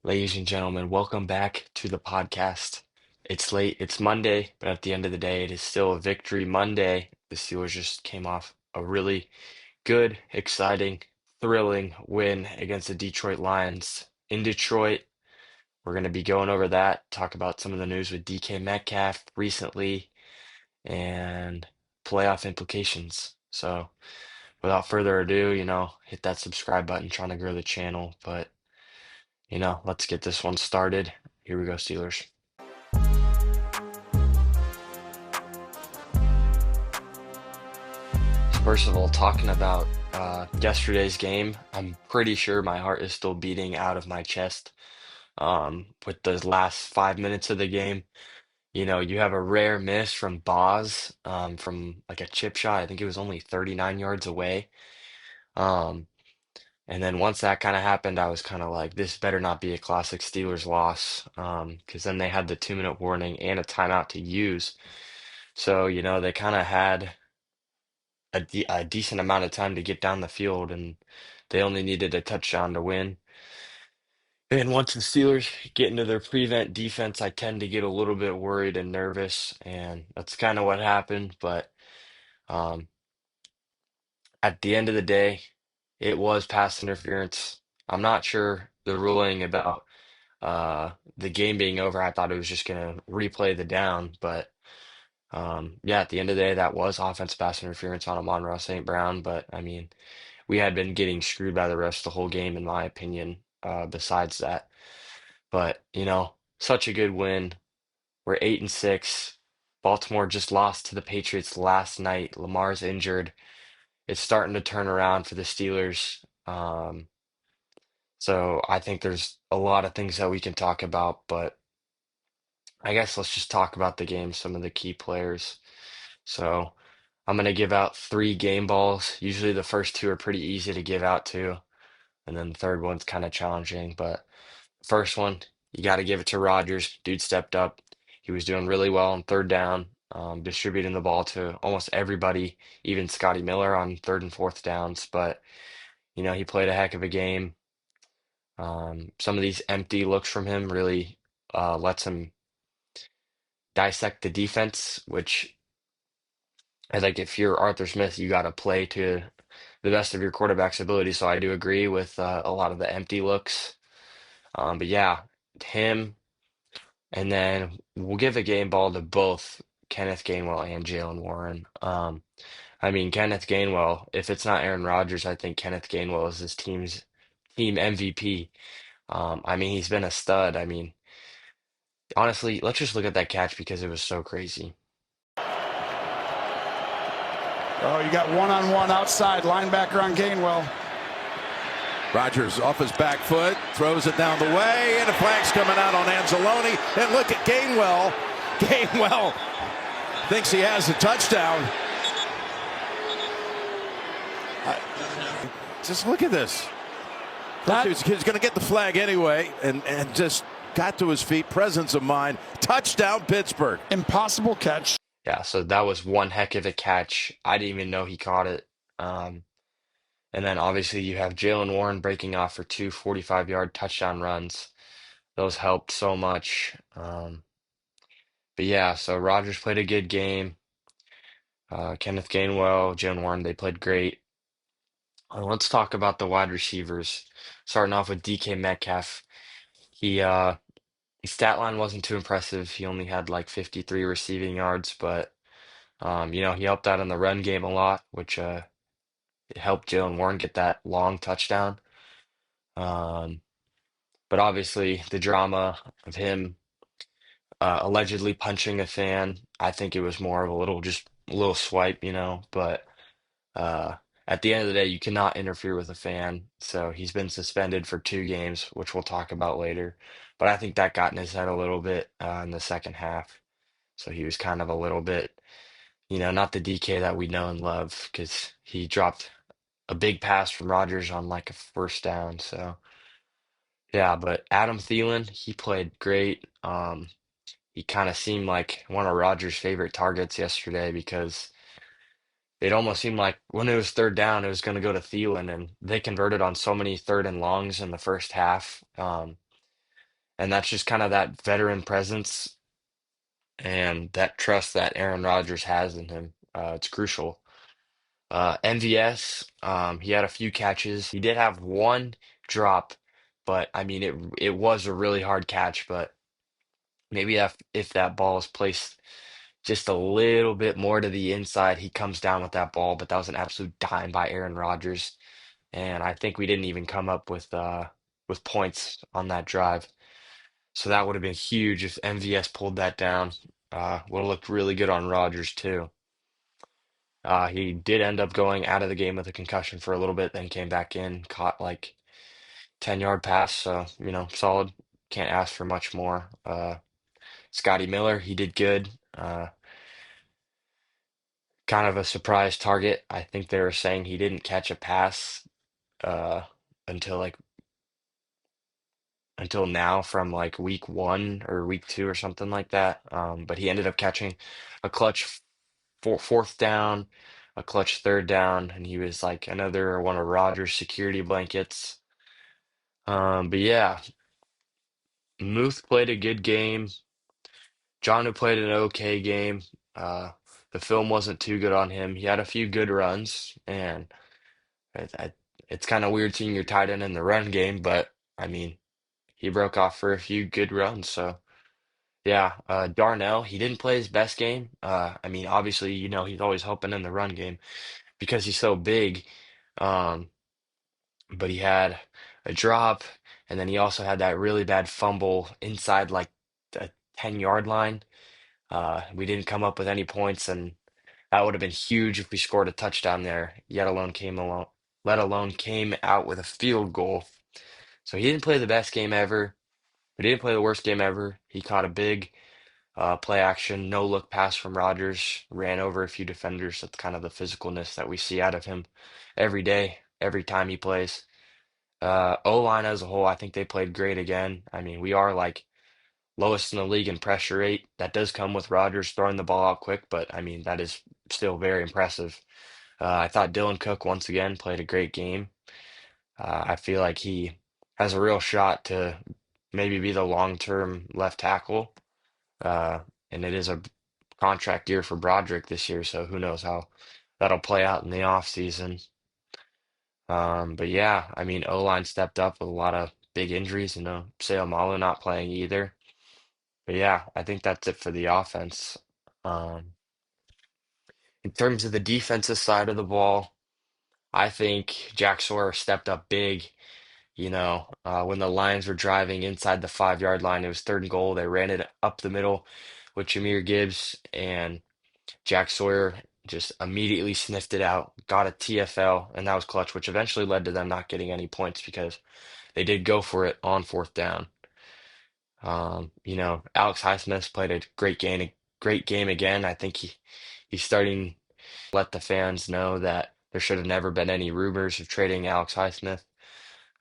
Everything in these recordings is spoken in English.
Ladies and gentlemen, welcome back to the podcast. It's late, it's Monday, but at the end of the day, it is still a victory Monday. The Steelers just came off a really good, exciting, thrilling win against the Detroit Lions in Detroit. We're going to be going over that, talk about some of the news with DK Metcalf recently, and playoff implications. So, without further ado, hit that subscribe button, trying to grow the channel, but let's get this one started. Here we go, Steelers. First of all, talking about yesterday's game, I'm pretty sure my heart is still beating out of my chest with the last 5 minutes of the game. You have a rare miss from Boz from like a chip shot. I think it was only 39 yards away. Um, and then once that kind of happened, I was kind of like, this better not be a classic Steelers loss, because then they had the 2-minute warning and a timeout to use. So, they kind of had a decent amount of time to get down the field, and they only needed a touchdown to win. And once the Steelers get into their prevent defense, I tend to get a little bit worried and nervous, and that's kind of what happened. But um, at the end of the day, it was pass interference. I'm not sure the ruling about the game being over. I thought it was just going to replay the down, but yeah, at the end of the day, that was offense pass interference on Amon-Ra St. Brown. But I mean, we had been getting screwed by the rest of the whole game, in my opinion, besides that. But, such a good win. We're 8-6. Baltimore just lost to the Patriots last night. Lamar's injured. It's starting to turn around for the Steelers. So I think there's a lot of things that we can talk about, but I guess let's just talk about the game, some of the key players. So I'm going to give out three game balls. Usually the first two are pretty easy to give out to, and then the third one's kind of challenging. But first one, you got to give it to Rodgers. Dude stepped up. He was doing really well on third down, distributing the ball to almost everybody, even Scotty Miller on third and fourth downs. But, he played a heck of a game. Some of these empty looks from him really lets him dissect the defense, which I think if you're Arthur Smith, you got to play to the best of your quarterback's ability. So I do agree with a lot of the empty looks. But yeah, him. And then we'll give a game ball to both Kenneth Gainwell and Jalen Warren. I mean, Kenneth Gainwell, if it's not Aaron Rodgers, I think Kenneth Gainwell is his team MVP. I mean, he's been a stud. I mean, honestly, let's just look at that catch because it was so crazy. Oh, you got one-on-one outside linebacker on Gainwell. Rodgers off his back foot, throws it down the way, and a flag's coming out on Anzalone. And look at Gainwell. Gainwell thinks he has a touchdown. Just look at this. He's going to get the flag anyway, and just got to his feet. Presence of mind. Touchdown, Pittsburgh. Impossible catch. Yeah, so that was one heck of a catch. I didn't even know he caught it. And then obviously you have Jalen Warren breaking off for two 45-yard touchdown runs. Those helped so much. But yeah, so Rodgers played a good game. Kenneth Gainwell, Jalen Warren, they played great. Let's talk about the wide receivers. Starting off with DK Metcalf. His stat line wasn't too impressive. He only had like 53 receiving yards, but he helped out in the run game a lot, which it helped Jalen Warren get that long touchdown. Um, but obviously the drama of him allegedly punching a fan, I think it was more of just a little swipe, but uh, at the end of the day, you cannot interfere with a fan. So he's been suspended for 2 games, which we'll talk about later. But I think that got in his head a little bit in the second half. So he was kind of a little bit, not the DK that we know and love because he dropped a big pass from Rodgers on like a first down. So yeah, but Adam Thielen, he played great. He kind of seemed like one of Rodgers' favorite targets yesterday because it almost seemed like when it was third down, it was going to go to Thielen, and they converted on so many third and longs in the first half. And that's just kind of that veteran presence and that trust that Aaron Rodgers has in him. It's crucial. MVS, he had a few catches. He did have one drop, but I mean it was a really hard catch, but maybe if that ball is placed just a little bit more to the inside, he comes down with that ball, but that was an absolute dime by Aaron Rodgers. And I think we didn't even come up with points on that drive. So that would have been huge if MVS pulled that down. Would have looked really good on Rodgers too. He did end up going out of the game with a concussion for a little bit, then came back in, caught like 10-yard pass. So, solid. Can't ask for much more. Scotty Miller, he did good. Kind of a surprise target. I think they were saying he didn't catch a pass uh, until until now from like week 1 or week 2 or something like that. But he ended up catching a clutch fourth down, a clutch third down, and he was like another one of Rodgers' security blankets. But yeah, Muth played a good game. John played an okay game. Uh, the film wasn't too good on him. He had a few good runs, and I, it's kind of weird seeing your tight end in the run game, but I mean, he broke off for a few good runs. So yeah, Darnell, he didn't play his best game. I mean, obviously, he's always hoping in the run game because he's so big. Um, but he had a drop, and then he also had that really bad fumble inside like the 10-yard line. We didn't come up with any points, and that would have been huge if we scored a touchdown there, let alone came out with a field goal. So he didn't play the best game ever, but he didn't play the worst game ever. He caught a big play action, no look pass from Rodgers, ran over a few defenders. That's kind of the physicalness that we see out of him every day, every time he plays. O-line as a whole, I think they played great again. I mean, we are like lowest in the league in pressure rate. That does come with Rodgers throwing the ball out quick, but I mean, that is still very impressive. I thought Dylan Cook once again played a great game. I feel like he has a real shot to maybe be the long-term left tackle. Uh, and it is a contract year for Broderick this year, so who knows how that'll play out in the offseason. But yeah, I mean, O-line stepped up with a lot of big injuries, Seumalo not playing either. But yeah, I think that's it for the offense. Um, in terms of the defensive side of the ball, I think Jack Sawyer stepped up big. When the Lions were driving inside the 5-yard line, it was third and goal. They ran it up the middle with Jahmyr Gibbs, and Jack Sawyer just immediately sniffed it out, got a TFL, and that was clutch, which eventually led to them not getting any points because they did go for it on fourth down. Alex Highsmith played a great game again. I think he's starting to let the fans know that there should have never been any rumors of trading Alex Highsmith.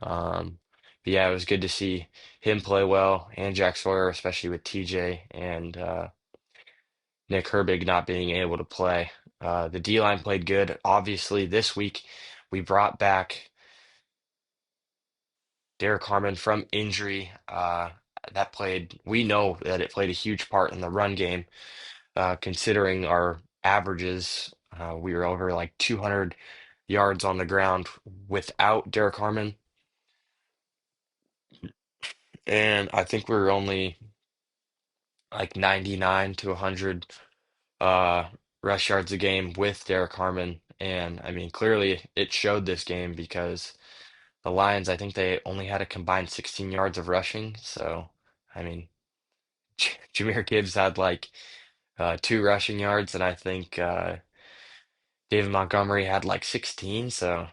But yeah, it was good to see him play well and Jack Sawyer, especially with TJ and Nick Herbig not being able to play. The D line played good. Obviously, this week we brought back Derek Harmon from injury. We know that it played a huge part in the run game, considering our averages. We were over like 200 yards on the ground without Derek Harmon. And I think we were only like 99 to 100 uh, rush yards a game with Derek Harmon. And I mean, clearly it showed this game because the Lions, I think they only had a combined 16 yards of rushing. So, I mean, Jahmyr Gibbs had like 2 rushing yards, and I think David Montgomery had like 16. So,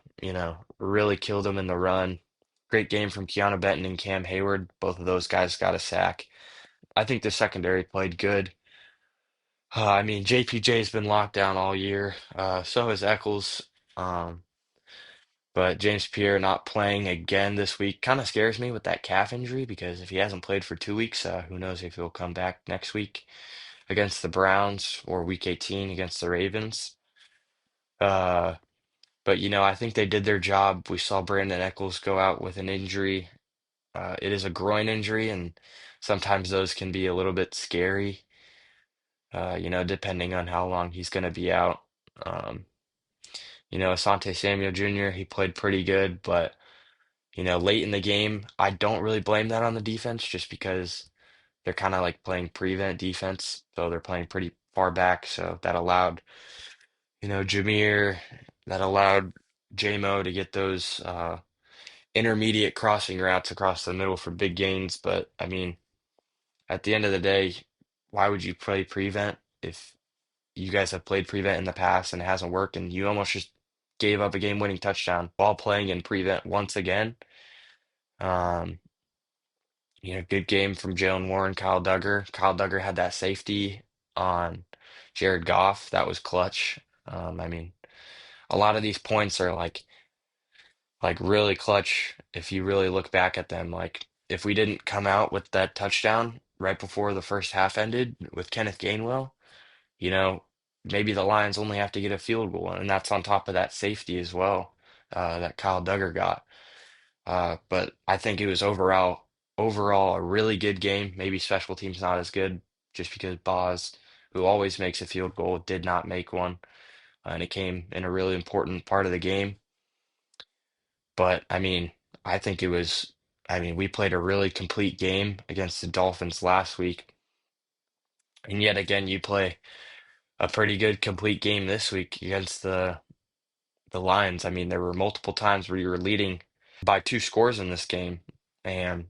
really killed him in the run. Great game from Keanu Benton and Cam Hayward. Both of those guys got a sack. I think the secondary played good. I mean, JPJ's been locked down all year. So has Eccles. Um, but James Pierre not playing again this week kind of scares me with that calf injury because if he hasn't played for 2 weeks, who knows if he'll come back next week against the Browns or week 18 against the Ravens. Uh, but I think they did their job. We saw Brandon Eccles go out with an injury. It is a groin injury, and sometimes those can be a little bit scary, depending on how long he's going to be out. Um, Asante Samuel Jr., he played pretty good, but, late in the game, I don't really blame that on the defense just because they're kind of like playing prevent defense. So they're playing pretty far back. So that allowed, Jameer, that allowed JMO to get those intermediate crossing routes across the middle for big gains. But I mean, at the end of the day, why would you play prevent if you guys have played prevent in the past and it hasn't worked and you almost just gave up a game-winning touchdown while playing in prevent once again? Um, good game from Jalen Warren, Kyle Duggar. Kyle Duggar had that safety on Jared Goff. That was clutch. I mean, a lot of these points are like really clutch if you really look back at them. Like if we didn't come out with that touchdown right before the first half ended with Kenneth Gainwell, you know, maybe the Lions only have to get a field goal, and that's on top of that safety as well, that Kyle Duggar got. But I think it was overall a really good game. Maybe special teams not as good, just because Boz, who always makes a field goal, did not make one, and it came in a really important part of the game. But I mean, I think it was. I mean, we played a really complete game against the Dolphins last week, and yet again, you play a pretty good complete game this week against the Lions. I mean, there were multiple times where you were leading by two scores in this game, and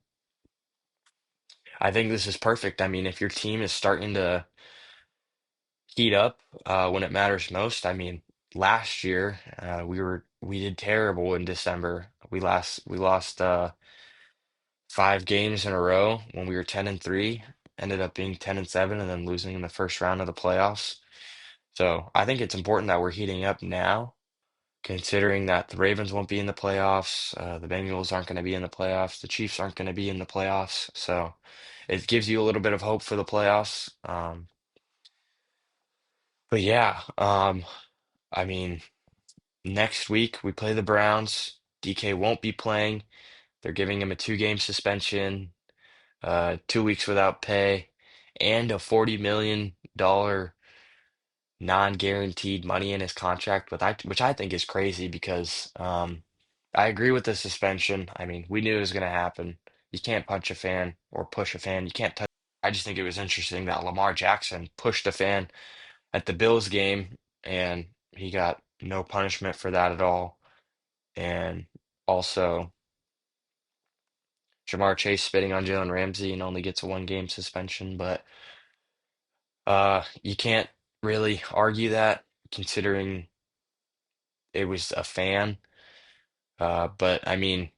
I think this is perfect. I mean, if your team is starting to heat up when it matters most, I mean, last year we did terrible in December. We lost 5 games in a row when we were 10-3, ended up being 10-7, and then losing in the first round of the playoffs. So I think it's important that we're heating up now, considering that the Ravens won't be in the playoffs, the Bengals aren't going to be in the playoffs, the Chiefs aren't going to be in the playoffs. So it gives you a little bit of hope for the playoffs. But yeah, I mean, next week we play the Browns. DK won't be playing. They're giving him a 2-game suspension, 2 weeks without pay, and a $40 million non-guaranteed money in his contract, which I think is crazy because I agree with the suspension. I mean, we knew it was going to happen. You can't punch a fan or push a fan. You can't touch. I just think it was interesting that Lamar Jackson pushed a fan at the Bills game, and he got no punishment for that at all. And also, Jamar Chase spitting on Jalen Ramsey and only gets a 1-game suspension. But you can't really argue that considering it was a fan. But I mean,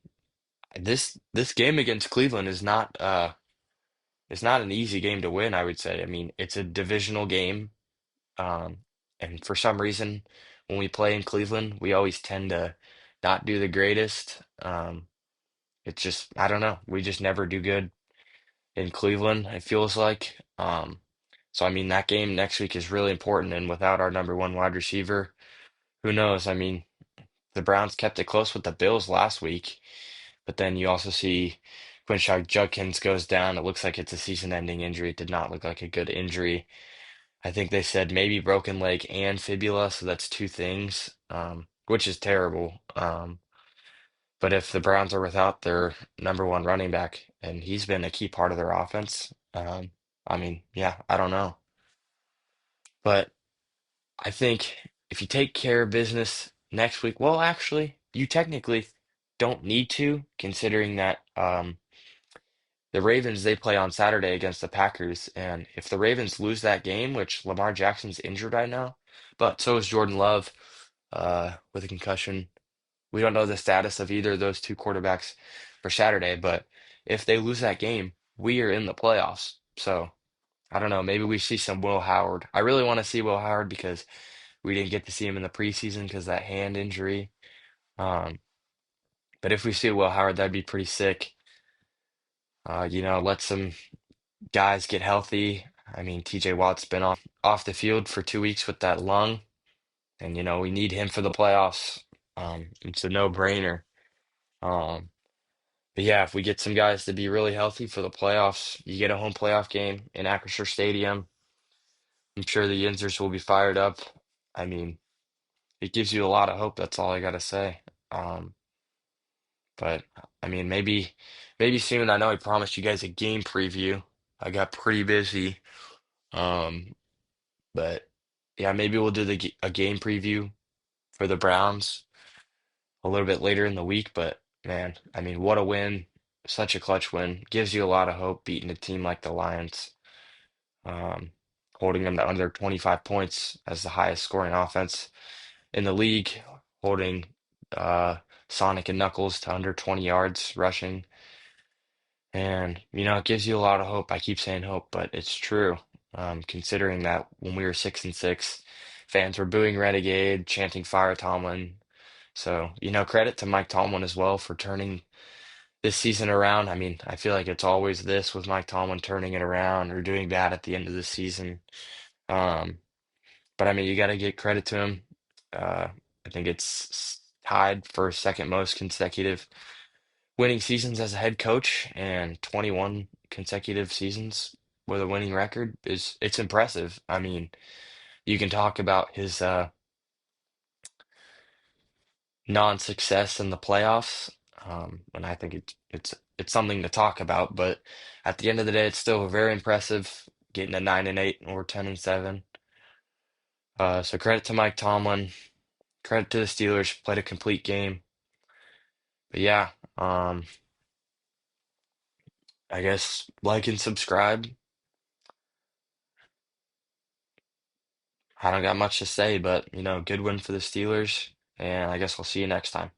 this game against Cleveland is not an easy game to win, I would say. I mean, it's a divisional game. Um, and for some reason, when we play in Cleveland, we always tend to not do the greatest. It's just, I don't know. We just never do good in Cleveland, it feels like. So, I mean, that game next week is really important. And without our number one wide receiver, who knows? I mean, the Browns kept it close with the Bills last week, but then you also see Quinshon Judkins goes down. It looks like it's a season-ending injury. It did not look like a good injury. I think they said maybe broken leg and fibula, so that's two things, which is terrible. But if the Browns are without their number one running back, and he's been a key part of their offense, I mean, yeah, I don't know. But I think if you take care of business next week, well, actually, you technically don't need to, considering that the Ravens they play on Saturday against the Packers, and if the Ravens lose that game, which Lamar Jackson's injured right now, but so is Jordan Love with a concussion. We don't know the status of either of those two quarterbacks for Saturday, but if they lose that game, we are in the playoffs. So I don't know. Maybe we see some Will Howard. I really want to see Will Howard because we didn't get to see him in the preseason because that hand injury. Um, but if we see Will Howard, that'd be pretty sick. Let some guys get healthy. I mean, TJ Watt's been off the field for 2 weeks with that lung, and we need him for the playoffs. It's a no-brainer. Um, But yeah, if we get some guys to be really healthy for the playoffs, you get a home playoff game in Acrisure Stadium. I'm sure the Yinzers will be fired up. I mean, it gives you a lot of hope. That's all I gotta say. Um, but I mean, maybe soon. I know I promised you guys a game preview. I got pretty busy. Um, but yeah, maybe we'll do a game preview for the Browns a little bit later in the week. But man, I mean, what a win! Such a clutch win. Gives you a lot of hope beating a team like the Lions. Um, Holding them to under 25 points as the highest scoring offense in the league, holding uh, Sonic and Knuckles to under 20 yards rushing. And, it gives you a lot of hope. I keep saying hope, but it's true. Considering that when we were 6-6, fans were booing Renegade, chanting Fire Tomlin. So, credit to Mike Tomlin as well for turning this season around. I mean, I feel like it's always this with Mike Tomlin turning it around or doing bad at the end of the season. Um, but I mean, you got to get credit to him. Uh, I think it's tied for second most consecutive winning seasons as a head coach, and 21 consecutive seasons with a winning record is it's impressive. I mean, you can talk about his non-success in the playoffs, and I think it's something to talk about. But at the end of the day, it's still very impressive getting a 9-8 or 10-7. So credit to Mike Tomlin. Credit to the Steelers, played a complete game. But yeah, I guess like and subscribe. I don't got much to say, but good win for the Steelers, and I guess we'll see you next time.